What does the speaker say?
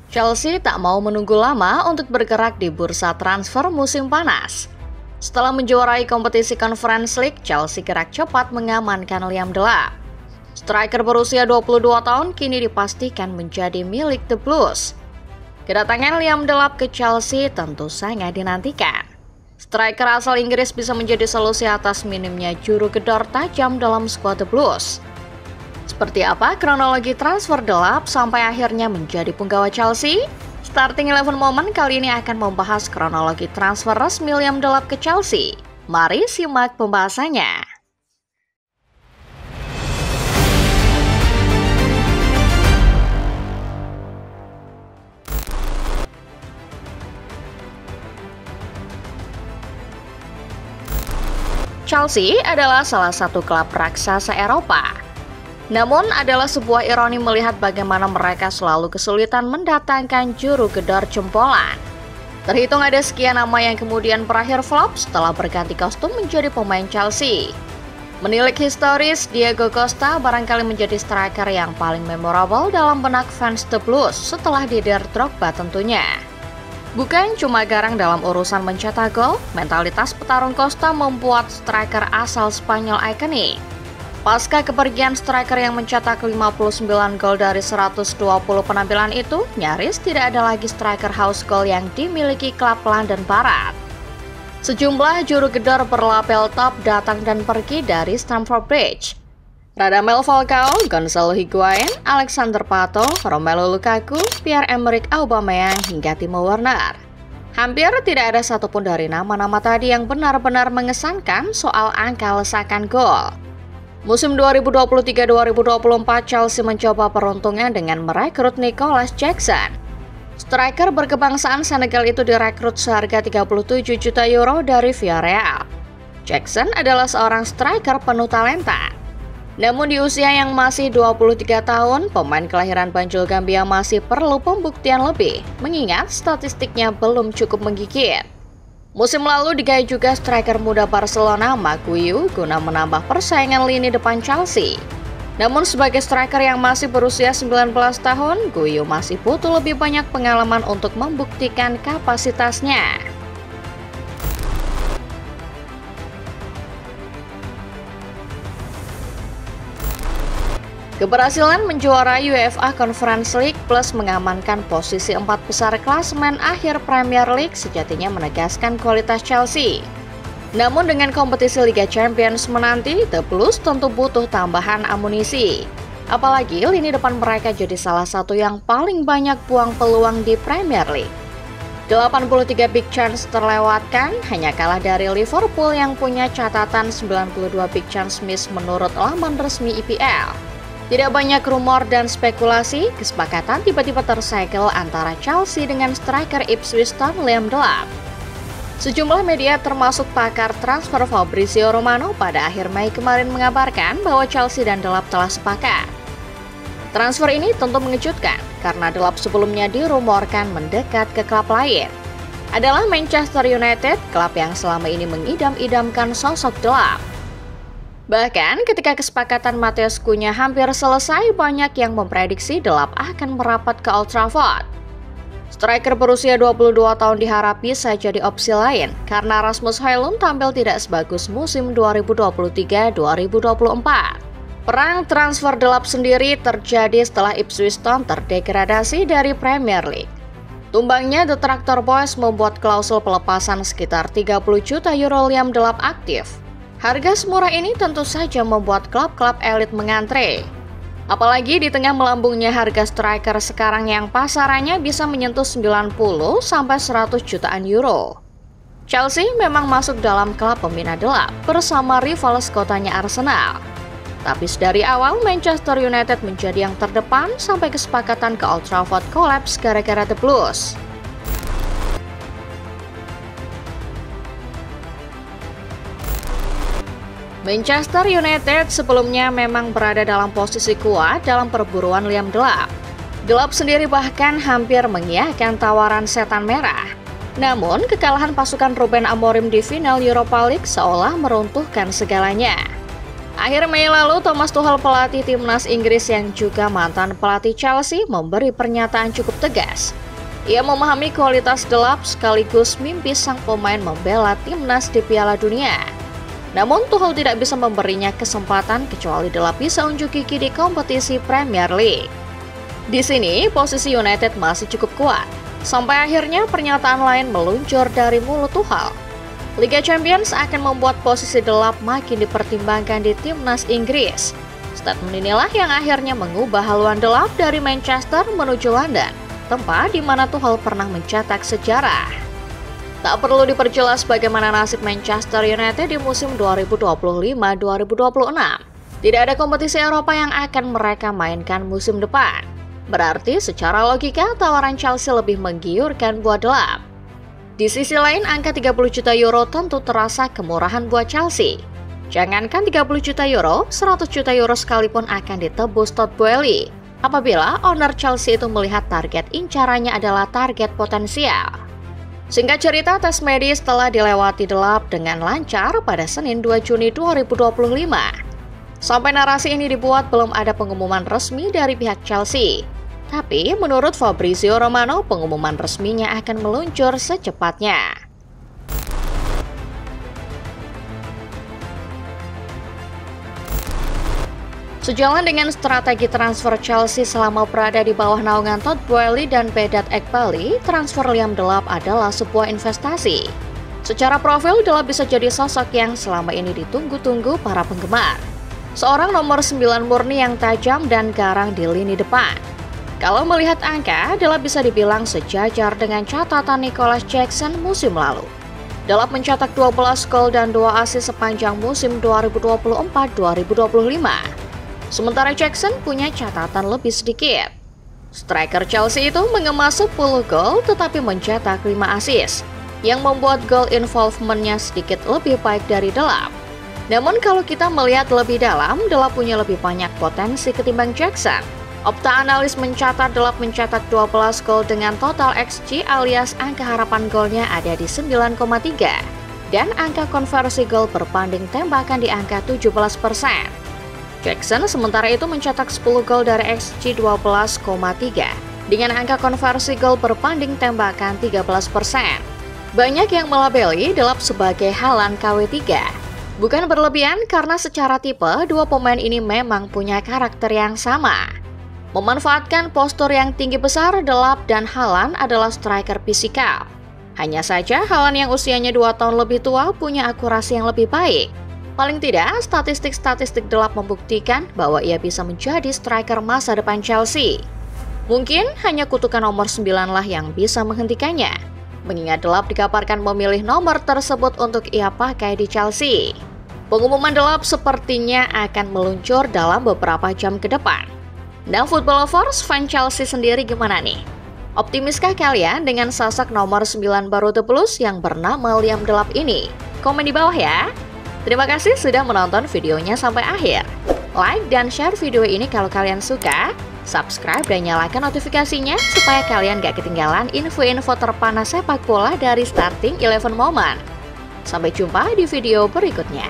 Chelsea tak mau menunggu lama untuk bergerak di bursa transfer musim panas. Setelah menjuarai kompetisi Conference League, Chelsea gerak cepat mengamankan Liam Delap. Striker berusia 22 tahun kini dipastikan menjadi milik The Blues. Kedatangan Liam Delap ke Chelsea tentu sangat dinantikan. Striker asal Inggris bisa menjadi solusi atas minimnya juru gedor tajam dalam skuad The Blues. Seperti apa kronologi transfer Delap sampai akhirnya menjadi punggawa Chelsea? Starting 11 Moment kali ini akan membahas kronologi transfer resmi Liam Delap ke Chelsea. Mari simak pembahasannya. Chelsea adalah salah satu klub raksasa Eropa. Namun adalah sebuah ironi melihat bagaimana mereka selalu kesulitan mendatangkan juru gedor jempolan. Terhitung ada sekian nama yang kemudian berakhir flop setelah berganti kostum menjadi pemain Chelsea. Menilik historis, Diego Costa barangkali menjadi striker yang paling memorable dalam benak fans The Blues setelah Didier Drogba tentunya. Bukan cuma garang dalam urusan mencetak gol, mentalitas petarung Costa membuat striker asal Spanyol ikonik. Pasca kepergian striker yang mencetak 59 gol dari 120 penampilan itu, nyaris tidak ada lagi striker house goal yang dimiliki klub London Barat. Sejumlah juru gedor berlabel top datang dan pergi dari Stamford Bridge. Radamel Falcao, Gonzalo Higuain, Alexander Pato, Romelu Lukaku, Pierre-Emerick Aubameyang hingga Timo Werner. Hampir tidak ada satupun dari nama-nama tadi yang benar-benar mengesankan soal angka lesakan gol. Musim 2023-2024 Chelsea mencoba peruntungan dengan merekrut Nicolas Jackson. Striker berkebangsaan Senegal itu direkrut seharga 37 juta euro dari Villarreal. Jackson adalah seorang striker penuh talenta. Namun di usia yang masih 23 tahun, pemain kelahiran Banjul Gambia masih perlu pembuktian lebih, mengingat statistiknya belum cukup menggigit. Musim lalu digait juga striker muda Barcelona Maguiu guna menambah persaingan lini depan Chelsea. Namun sebagai striker yang masih berusia 19 tahun, Guiu masih butuh lebih banyak pengalaman untuk membuktikan kapasitasnya. Keberhasilan menjuarai UEFA Conference League plus mengamankan posisi 4 besar klasemen akhir Premier League sejatinya menegaskan kualitas Chelsea. Namun dengan kompetisi Liga Champions menanti, The Blues tentu butuh tambahan amunisi. Apalagi lini depan mereka jadi salah satu yang paling banyak buang peluang di Premier League. 83 big chance terlewatkan, hanya kalah dari Liverpool yang punya catatan 92 big chance miss menurut laman resmi EPL. Tidak banyak rumor dan spekulasi, kesepakatan tiba-tiba tersegel antara Chelsea dengan striker Ipswich Town Liam Delap. Sejumlah media termasuk pakar transfer Fabrizio Romano pada akhir Mei kemarin mengabarkan bahwa Chelsea dan Delap telah sepakat. Transfer ini tentu mengejutkan karena Delap sebelumnya dirumorkan mendekat ke klub lain. Adalah Manchester United, klub yang selama ini mengidam-idamkan sosok Delap. Bahkan ketika kesepakatan Matheus Cunha hampir selesai, banyak yang memprediksi Delap akan merapat ke Old Trafford. Striker berusia 22 tahun diharap bisa jadi opsi lain karena Rasmus Højlund tampil tidak sebagus musim 2023-2024. Perang transfer Delap sendiri terjadi setelah Ipswich Town terdegradasi dari Premier League. Tumbangnya The Tractor Boys membuat klausul pelepasan sekitar 30 juta euro Liam Delap aktif. Harga semurah ini tentu saja membuat klub-klub elit mengantre. Apalagi di tengah melambungnya harga striker sekarang yang pasarannya bisa menyentuh 90-100 jutaan euro. Chelsea memang masuk dalam klub pembina Delap bersama rival sekotanya Arsenal. Tapi dari awal Manchester United menjadi yang terdepan sampai kesepakatan ke Old Trafford kolaps gara-gara The Blues. Manchester United sebelumnya memang berada dalam posisi kuat dalam perburuan Liam Delap. Delap sendiri bahkan hampir mengiyakan tawaran setan merah. Namun, kekalahan pasukan Ruben Amorim di final Europa League seolah meruntuhkan segalanya. Akhir Mei lalu, Thomas Tuchel, pelatih timnas Inggris yang juga mantan pelatih Chelsea, memberi pernyataan cukup tegas. Ia memahami kualitas delap sekaligus mimpi sang pemain membela timnas di Piala Dunia. Namun Tuchel tidak bisa memberinya kesempatan kecuali delap bisa unjuk gigi di kompetisi Premier League. Di sini, posisi United masih cukup kuat, sampai akhirnya pernyataan lain meluncur dari mulut Tuchel. Liga Champions akan membuat posisi delap makin dipertimbangkan di timnas Inggris. Statement inilah yang akhirnya mengubah haluan delap dari Manchester menuju London, tempat di mana Tuchel pernah mencetak sejarah. Tak perlu diperjelas bagaimana nasib Manchester United di musim 2025-2026. Tidak ada kompetisi Eropa yang akan mereka mainkan musim depan. Berarti secara logika tawaran Chelsea lebih menggiurkan buat delap. Di sisi lain, angka 30 juta euro tentu terasa kemurahan buat Chelsea. Jangankan 30 juta euro, 100 juta euro sekalipun akan ditebus Todd Boehly apabila owner Chelsea itu melihat target incarannya adalah target potensial. Singkat cerita, tes medis telah dilewati delap dengan lancar pada Senin 2 Juni 2025. Sampai narasi ini dibuat, belum ada pengumuman resmi dari pihak Chelsea. Tapi menurut Fabrizio Romano, pengumuman resminya akan meluncur secepatnya. Sejalan dengan strategi transfer Chelsea selama berada di bawah naungan Todd Boehly dan Vedat Ekbali, transfer Liam Delap adalah sebuah investasi. Secara profil, Delap bisa jadi sosok yang selama ini ditunggu-tunggu para penggemar. Seorang nomor 9 murni yang tajam dan garang di lini depan. Kalau melihat angka, Delap bisa dibilang sejajar dengan catatan Nicholas Jackson musim lalu. Delap mencetak 12 gol dan 2 assist sepanjang musim 2024-2025. Sementara Jackson punya catatan lebih sedikit. Striker Chelsea itu mengemas 10 gol tetapi mencetak 5 assist, yang membuat goal involvement-nya sedikit lebih baik dari Delap. Namun kalau kita melihat lebih dalam, Delap punya lebih banyak potensi ketimbang Jackson. Opta analis mencatat Delap mencetak 12 gol dengan total XG alias angka harapan golnya ada di 9,3 dan angka konversi gol berbanding tembakan di angka 17%. Jackson sementara itu mencetak 10 gol dari XG 12,3 dengan angka konversi gol berbanding tembakan 13%. Banyak yang melabeli Delap sebagai Haaland KW3. Bukan berlebihan karena secara tipe dua pemain ini memang punya karakter yang sama. Memanfaatkan postur yang tinggi besar, Delap dan Haaland adalah striker fisikal. Hanya saja Haaland yang usianya 2 tahun lebih tua punya akurasi yang lebih baik. Paling tidak, statistik-statistik Delap membuktikan bahwa ia bisa menjadi striker masa depan Chelsea. Mungkin hanya kutukan nomor 9 lah yang bisa menghentikannya, mengingat Delap dikabarkan memilih nomor tersebut untuk ia pakai di Chelsea. Pengumuman Delap sepertinya akan meluncur dalam beberapa jam ke depan. Nah, football lovers, fan Chelsea sendiri gimana nih? Optimiskah kalian dengan sosok nomor 9 baru The Blues yang bernama Liam Delap ini? Komen di bawah ya! Terima kasih sudah menonton videonya sampai akhir. Like dan share video ini kalau kalian suka. Subscribe dan nyalakan notifikasinya supaya kalian gak ketinggalan info-info terpanas sepak bola dari Starting 11 Moment. Sampai jumpa di video berikutnya.